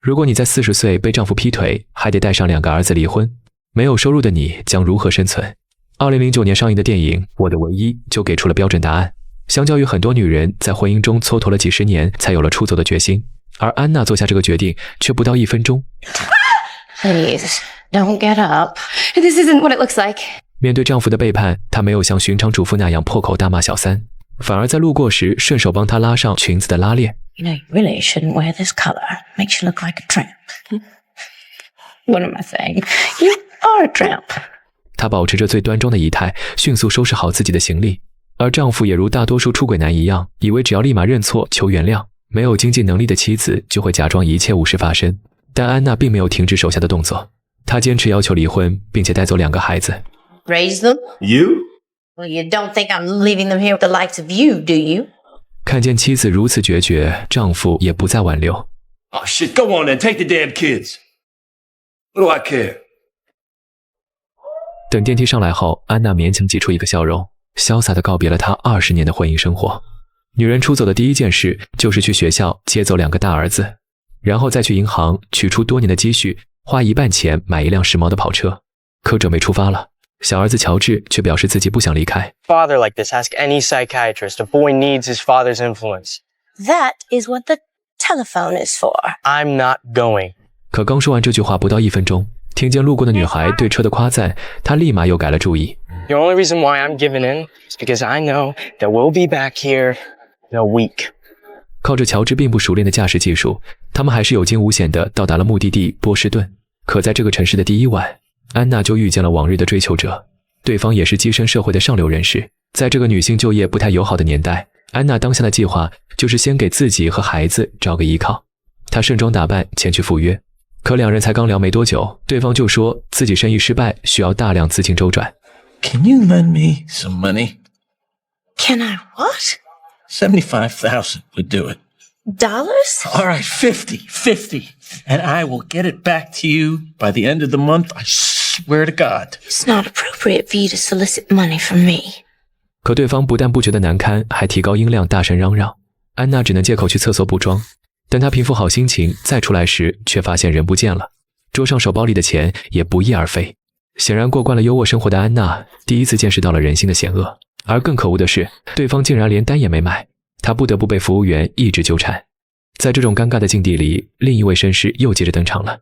如果你在40岁被丈夫劈腿，还得带上2个儿子离婚，没有收入的你将如何生存？2009年上映的电影《我的唯一》就给出了标准答案。相较于很多女人在婚姻中蹉跎了几十年才有了出走的决心，而安娜做下这个决定却不到1分钟。Please, don't get up. This isn't what it looks like. 面对丈夫的背叛，她没有像寻常主妇那样破口大骂小三，反而在路过时顺手帮她拉上裙子的拉链。You know, you really shouldn't wear this color. Makes you look like a tramp. What am I saying? You are a tramp. 她保持着最端庄的仪态，迅速收拾好自己的行李。而丈夫也如大多数出轨男一样，以为只要立马认错求原谅，没有经济能力的妻子就会假装一切无事发生。但安娜并没有停止手下的动作，她坚持要求离婚，并且带走2个孩子。Raise them? You? Well, you don't think I'm leaving them here with the likes of you, do you? 看见妻子如此决绝，丈夫也不再挽留。Oh shit, go on then, take the damn kids. What do I care? 等电梯上来后，安娜勉强挤出一个笑容，潇洒地告别了她20年的婚姻生活。女人出走的第一件事就是去学校接走2个大儿子，然后再去银行取出多年的积蓄，花1半钱买一辆时髦的跑车。可准备出发了，小儿子乔治却表示自己不想离开。Father like this, ask any psychiatrist. A boy needs his father's influence. That is what the telephone is for. I'm not going. 可刚说完这句话不到1分钟，听见路过的女孩对车的夸赞，他立马又改了主意。The only reason why I'm giving in is because I know that we'll be back here in a week. 靠着乔治并不熟练的驾驶技术，他们还是有惊无险地到达了目的地波士顿。可在这个城市的第一晚，安娜就遇见了往日的追求者，对方也是跻身社会的上流人士。在这个女性就业不太友好的年代，安娜当下的计划就是先给自己和孩子找个依靠。她盛装打扮前去赴约，可2人才刚聊没多久，对方就说自己生意失败，需要大量资金周转。Can you lend me some money? Can I what? 75,000 would do it. Dollars? All right, 50. And I will get it back to you by the end of the month. I swear to God. It's not appropriate for you to solicit money from me. 可对方不但不觉得难堪，还提高音量大声嚷嚷。安娜只能借口去厕所补妆，等她平复好心情再出来时，却发现人不见了，桌上手包里的钱也不翼而飞。显然过惯了优渥生活的安娜，第一次见识到了人性的险恶。而更可恶的是，对方竟然连单也没买，她不得不被服务员一直纠缠。在这种尴尬的境地里，另一位绅士又接着登场了。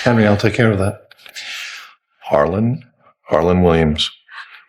Henry, I'll take care of that. Harlan Williams.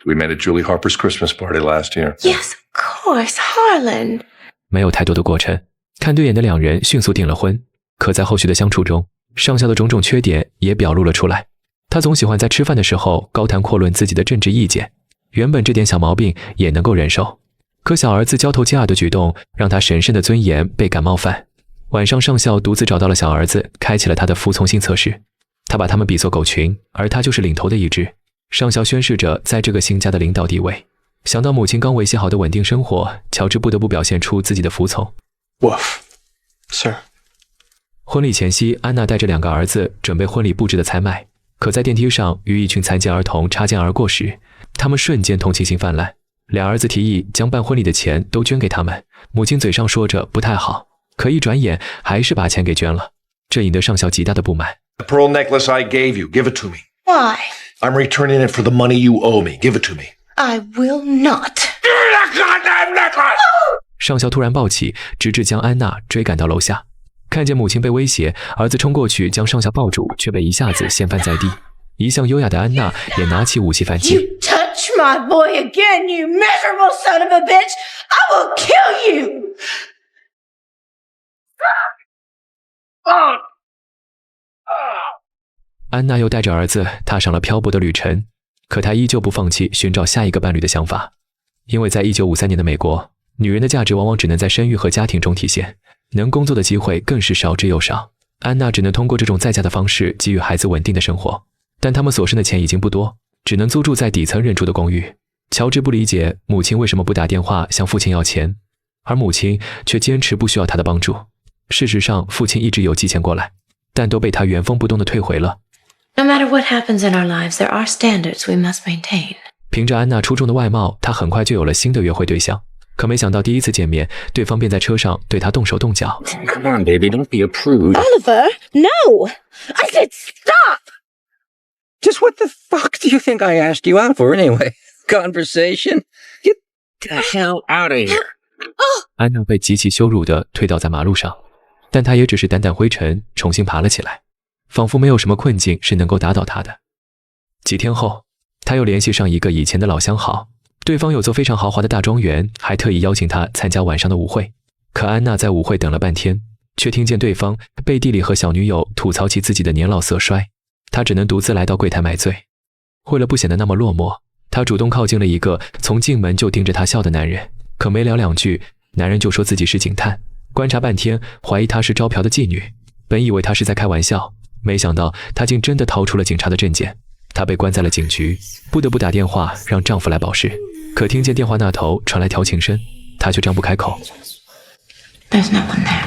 We met at Julie Harper's Christmas party last year. Yes, of course, Harlan. 没有太多的过程，看对眼的2人迅速订了婚。可在后续的相处中，上校的种种缺点也表露了出来。他总喜欢在吃饭的时候高谈阔论自己的政治意见，原本这点小毛病也能够忍受，可小儿子交头接耳的举动让他神圣的尊严倍感冒犯。晚上上校独自找到了小儿子，开启了他的服从性测试。他把他们比作狗群，而他就是领头的一只。上校宣示着在这个新家的领导地位。想到母亲刚维系好的稳定生活，乔治不得不表现出自己的服从。Woof. Sir. 婚礼前夕，安娜带着2个儿子准备婚礼布置的采买，可在电梯上与一群残疾儿童擦肩而过时，他们瞬间同情心泛滥。2儿子提议将办婚礼的钱都捐给他们，母亲嘴上说着不太好，可一转眼还是把钱给捐了，这引得上校极大的不满。 The pearl necklace I gave you, give it to me. Why? I'm returning it for the money you owe me. Give it to me. I will not. Give me that goddamn necklace! 上校突然暴起，直至将安娜追赶到楼下。看见母亲被威胁，儿子冲过去将上校抱住，却被一下子掀翻在地。一向优雅的安娜也拿起武器反击。 You touch my boy again, you miserable son of a bitch! I will kill you! 安娜又带着儿子踏上了漂泊的旅程，可她依旧不放弃寻找下一个伴侣的想法。因为在1953年的美国，女人的价值往往只能在生育和家庭中体现，能工作的机会更是少之又少。安娜只能通过这种在家的方式给予孩子稳定的生活，但他们所剩的钱已经不多，只能租住在底层人住的公寓。乔治不理解母亲为什么不打电话向父亲要钱，而母亲却坚持不需要他的帮助。事实上，父亲一直有寄钱过来，但都被他原封不动地退回了。No matter what happens in our lives, there are standards we must maintain. 凭着安娜出众的外貌，她很快就有了新的约会对象。可没想到第一次见面，对方便在车上对他动手动脚。Come on, baby, don't be a prude. Oliver, no! I said stop! Just what the fuck do you think I asked you out for anyway? Conversation? Get the hell out of here. 安娜被极其羞辱地推倒在马路上，但她也只是掸掸灰尘，重新爬了起来，仿佛没有什么困境是能够打倒她的。几天后，她又联系上一个以前的老相好，对方有座非常豪华的大庄园，还特意邀请她参加晚上的舞会。可安娜在舞会等了半天，却听见对方背地里和小女友吐槽起自己的年老色衰，她只能独自来到柜台买醉。为了不显得那么落寞，她主动靠近了一个从进门就盯着她笑的男人，可没聊两句，男人就说自己是警探，观察半天，怀疑她是招嫖的妓女。本以为他是在开玩笑，没想到他竟真的掏出了警察的证件。她被关在了警局，不得不打电话让丈夫来保释。可听见电话那头传来调情声，她却张不开口。There's no one there.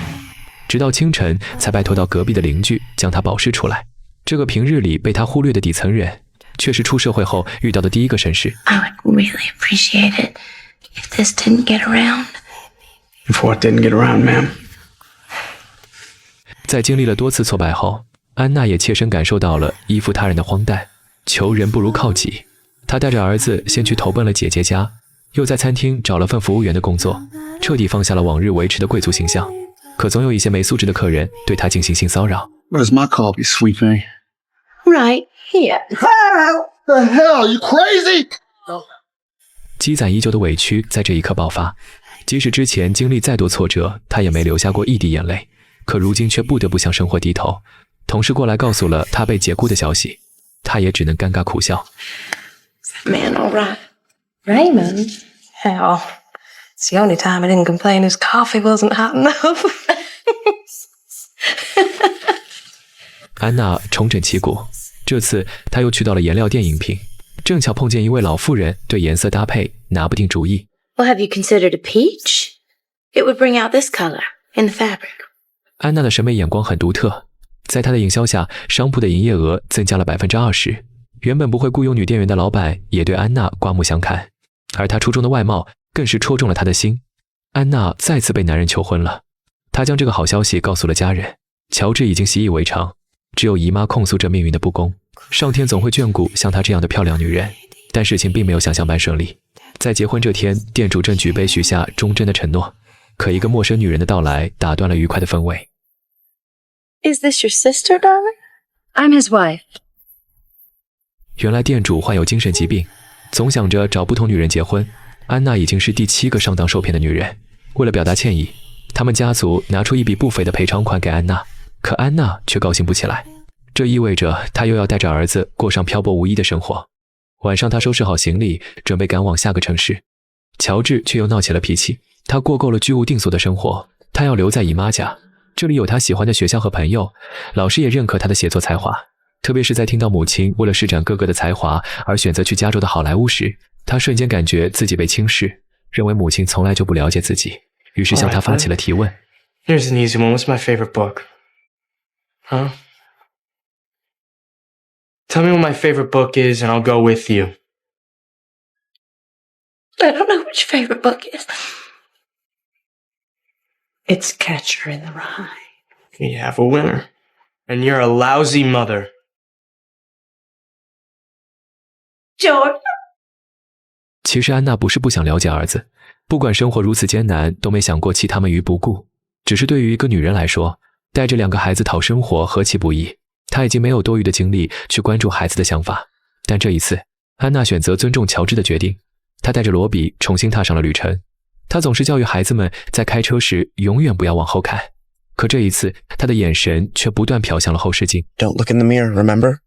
直到清晨，才拜托到隔壁的邻居将她保释出来。这个平日里被她忽略的底层人，却是出社会后遇到的第一个绅士。I would really appreciate it if this didn't get around. If what didn't get around, ma'am? 在经历了多次挫败后，安娜也切身感受到了依附他人的荒诞，求人不如靠己。她带着儿子先去投奔了姐姐家，又在餐厅找了份服务员的工作，彻底放下了往日维持的贵族形象。可总有一些没素质的客人对她进行性骚扰。 Where's my coffee, sweet thing? Right here. The hell? You crazy? 积攒已久的委屈在这一刻爆发，即使之前经历再多挫折，她也没流下过一滴眼泪，可如今却不得不向生活低头。同事过来告诉了她被解雇的消息，她也只能尴尬苦笑。 Man, all right. Raymond? Hell, it's the only time I didn't complain his coffee wasn't hot enough. 安娜重整旗鼓，这次她又去到了颜料店应聘，正巧碰见一位老妇人对颜色搭配拿不定主意。 Well, have you considered a peach? It would bring out this color in the fabric. 安娜的审美眼光很独特，在她的营销下，商铺的营业额增加了20%。原本不会雇佣女店员的老板也对安娜刮目相看，而她出众的外貌更是戳中了他的心。安娜再次被男人求婚了，她将这个好消息告诉了家人，乔治已经习以为常，只有姨妈控诉着命运的不公。上天总会眷顾像她这样的漂亮女人，但事情并没有想象般顺利。在结婚这天，店主正举杯许下忠贞的承诺，可一个陌生女人的到来打断了愉快的氛围。 Is this your sister, darling? I'm his wife. 原来店主患有精神疾病，总想着找不同女人结婚。安娜已经是第7个上当受骗的女人。为了表达歉意，他们家族拿出一笔不菲的赔偿款给安娜，可安娜却高兴不起来。这意味着她又要带着儿子过上漂泊无依的生活。晚上，她收拾好行李，准备赶往下个城市。乔治却又闹起了脾气，他过够了居无定所的生活，他要留在姨妈家。这里有他喜欢的学校和朋友，老师也认可他的写作才华。特别是在听到母亲为了施展哥哥的才华而选择去加州的好莱坞时，他瞬间感觉自己被轻视，认为母亲从来就不了解自己，于是向他发起了提问。 Here's an easy one. What's my favorite book? Huh? Tell me what my favorite book is and I'll go with you. I don't know what your favorite book is. It's Catcher in the Rye. We have a winner. And you're a lousy mother. George. 其实安娜不是不想了解儿子，不管生活如此艰难，都没想过弃他们于不顾。只是对于一个女人来说，带着2个孩子讨生活何其不易，她已经没有多余的精力去关注孩子的想法。但这一次，安娜选择尊重乔治的决定，她带着罗比重新踏上了旅程。她总是教育孩子们在开车时永远不要往后看，可这一次，她的眼神却不断瞟向了后视镜。 Don't look in the mirror, remember?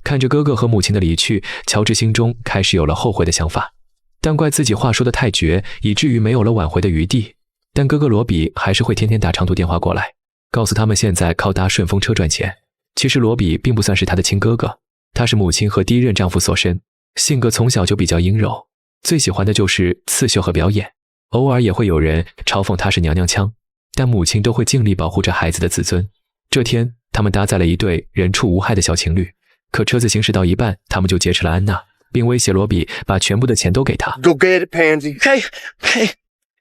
看着哥哥和母亲的离去，乔治心中开始有了后悔的想法，但怪自己话说得太绝，以至于没有了挽回的余地。但哥哥罗比还是会天天打长途电话过来，告诉他们现在靠搭顺风车赚钱。其实罗比并不算是他的亲哥哥，他是母亲和第一任丈夫所生，性格从小就比较阴柔，最喜欢的就是刺绣和表演，偶尔也会有人嘲讽他是娘娘腔，但母亲都会尽力保护着孩子的自尊。这天，他们搭载了一对人畜无害的小情侣，可车子行驶到一半，他们就劫持了安娜，并威胁罗比把全部的钱都给他。 Go get it, Pansy. Okay.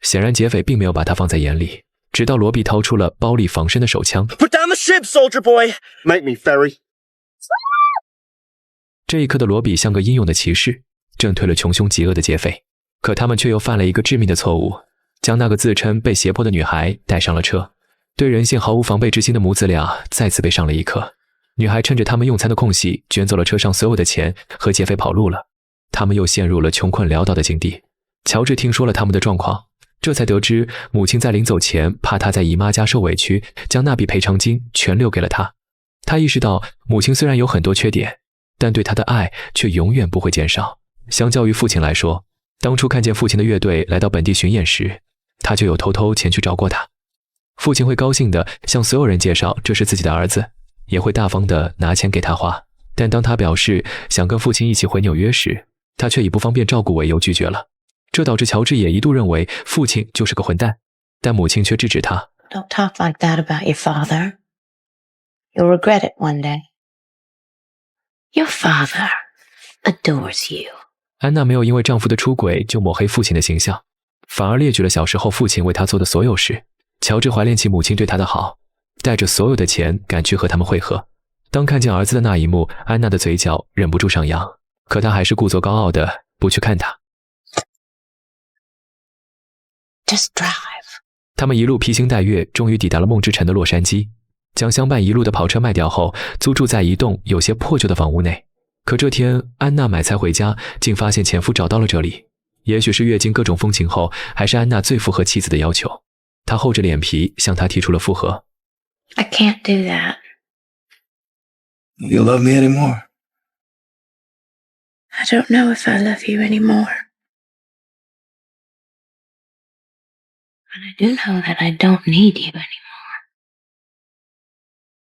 显然劫匪并没有把他放在眼里，直到罗比掏出了包里防身的手枪。 Put down the ship, soldier boy. Make me, Ferry. 这一刻的罗比像个英勇的骑士，挣退了穷凶极恶的劫匪。可他们却又犯了一个致命的错误，将那个自称被胁迫的女孩带上了车。对人性毫无防备之心的母子俩再次被上了一课。女孩趁着他们用餐的空隙，卷走了车上所有的钱，和劫匪跑路了。他们又陷入了穷困潦倒的境地。乔治听说了他们的状况，这才得知母亲在临走前怕他在姨妈家受委屈，将那笔赔偿金全留给了他。他意识到母亲虽然有很多缺点，但对他的爱却永远不会减少。相较于父亲来说，当初看见父亲的乐队来到本地巡演时，他就有偷偷前去找过他。父亲会高兴地向所有人介绍这是自己的儿子，也会大方地拿钱给他花。但当他表示想跟父亲一起回纽约时，他却以不方便照顾为由拒绝了。这导致乔治也一度认为父亲就是个混蛋，但母亲却制止他。 Don't talk like that about your father. You'll regret it one day. Your father adores you. 安娜没有因为丈夫的出轨就抹黑父亲的形象，反而列举了小时候父亲为她做的所有事。乔治怀念起母亲对他的好，带着所有的钱赶去和他们会合。当看见儿子的那一幕，安娜的嘴角忍不住上扬，可她还是故作高傲的不去看他。 Just drive. 他们一路披星戴月，终于抵达了梦之城的洛杉矶。将相伴一路的跑车卖掉后，租住在一栋有些破旧的房屋内。可这天，安娜买菜回家，竟发现前夫找到了这里。也许是阅尽各种风情后，还是安娜最符合妻子的要求。她厚着脸皮向他提出了复合。 I can't do that. You love me anymore? I don't know if I love you anymore. But I do know that I don't need you anymore.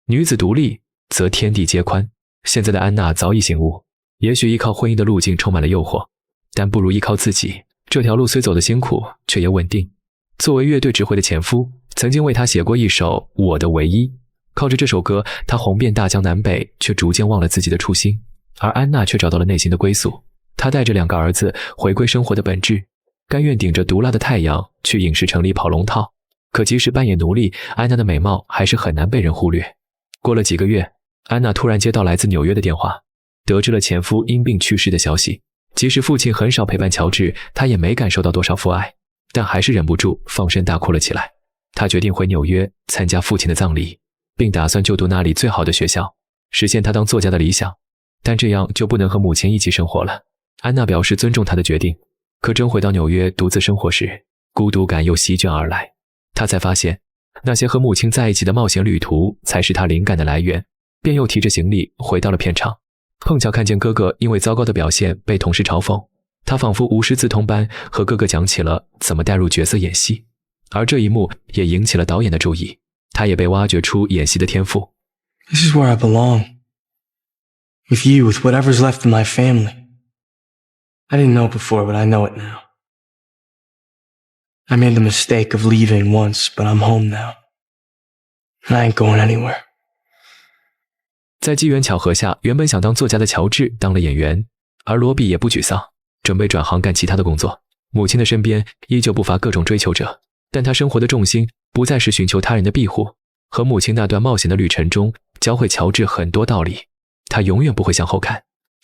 女子独立，则天地皆宽。现在的安娜早已醒悟，也许依靠婚姻的路径充满了诱惑，但不如依靠自己。这条路虽走得辛苦，却也稳定。作为乐队指挥的前夫，曾经为她写过一首《我的唯一》，靠着这首歌，她红遍大江南北，却逐渐忘了自己的初心。而安娜却找到了内心的归宿。她带着2个儿子回归生活的本质，甘愿顶着毒辣的太阳去影视城里跑龙套。可即使扮演奴隶，安娜的美貌还是很难被人忽略。过了几个月，安娜突然接到来自纽约的电话，得知了前夫因病去世的消息。即使父亲很少陪伴乔治，她也没感受到多少父爱，但还是忍不住放声大哭了起来。她决定回纽约参加父亲的葬礼，并打算就读那里最好的学校，实现她当作家的理想。但这样就不能和母亲一起生活了。安娜表示尊重她的决定，可真回到纽约独自生活时，孤独感又席卷而来。她才发现，那些和母亲在一起的冒险旅途才是她灵感的来源，便又提着行李回到了片场。碰巧看见哥哥因为糟糕的表现被同事嘲讽，她仿佛无师自通般和哥哥讲起了怎么带入角色演戏。而这一幕也引起了导演的注意，他也被挖掘出演戏的天赋。 This is where I belong. With you, with whatever's left of my family. I didn't know before, but I know it now. I made the mistake of leaving once, but I'm home now. And I ain't going anywhere. 在机缘巧合下，原本想当作家的乔治当了演员，而罗比也不沮丧，准备转行干其他的工作。母亲的身边依旧不乏各种追求者，但他生活的重心不再是寻求他人的庇护。和母亲那段冒险的旅程中，教会乔治很多道理。他永远不会向后看，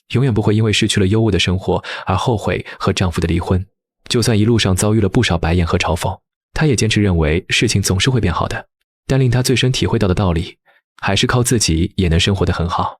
永远不会因为失去了优渥的生活而后悔和丈夫的离婚。就算一路上遭遇了不少白眼和嘲讽，他也坚持认为事情总是会变好的。但令他最深体会到的道理，还是靠自己也能生活得很好。